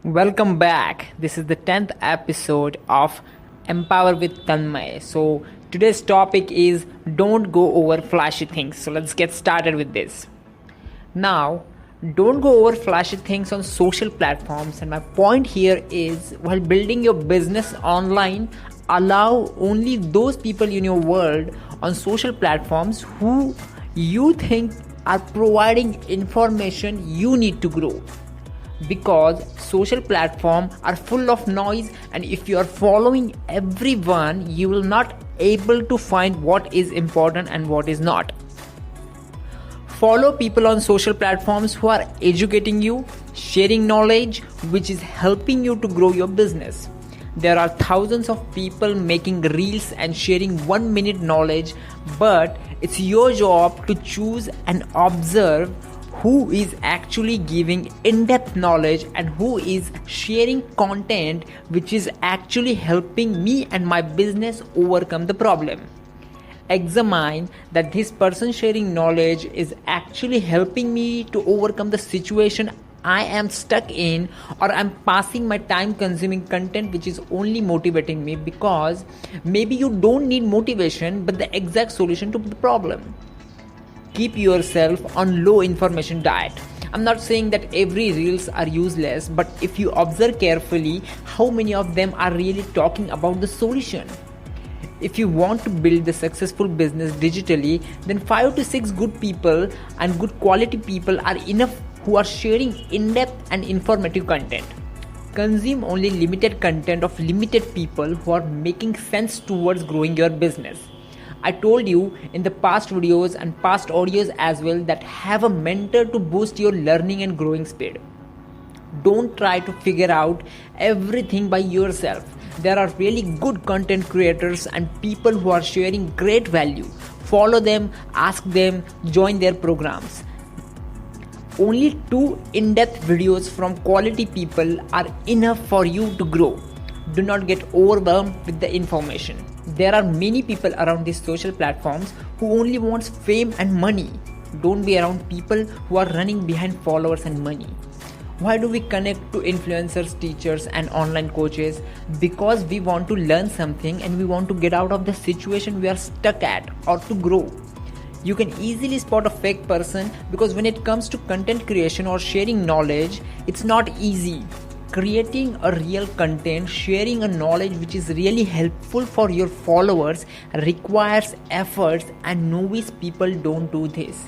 Welcome back. This is the 10th episode of Empower with Tanmay. So, today's topic is don't go over flashy things. So, let's get started with this. Now, don't go over flashy things on social platforms. And my point here is while building your business online, allow only those people in your world on social platforms who you think are providing information you need to grow, because social platforms are full of noise, and if you are following everyone you will not able to find what is important and what is not. Follow people on social platforms who are educating you, sharing knowledge which is helping you to grow your business. There are thousands of people making reels and sharing 1 minute knowledge, but it's your job to choose and observe who is actually giving in-depth knowledge and who is sharing content which is actually helping me and my business overcome the problem. Examine that this person sharing knowledge is actually helping me to overcome the situation I am stuck in, or I'm passing my time consuming content which is only motivating me, because maybe you don't need motivation but the exact solution to the problem. Keep yourself on low information diet. I'm not saying that every reels are useless, but if you observe carefully, how many of them are really talking about the solution? If you want to build the successful business digitally, then 5 to 6 good people and good quality people are enough who are sharing in-depth and informative content. Consume only limited content of limited people who are making sense towards growing your business. I told you in the past videos and past audios as well that have a mentor to boost your learning and growing speed. Don't try to figure out everything by yourself. There are really good content creators and people who are sharing great value. Follow them, ask them, join their programs. Only 2 in-depth videos from quality people are enough for you to grow. Do not get overwhelmed with the information. There are many people around these social platforms who only wants fame and money. Don't be around people who are running behind followers and money. Why do we connect to influencers, teachers and online coaches? Because we want to learn something and we want to get out of the situation we are stuck at, or to grow. You can easily spot a fake person, because when it comes to content creation or sharing knowledge, it's not easy. Creating a real content, sharing a knowledge which is really helpful for your followers requires efforts, and novice people don't do this.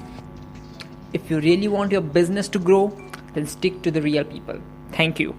If you really want your business to grow, then stick to the real people. Thank you.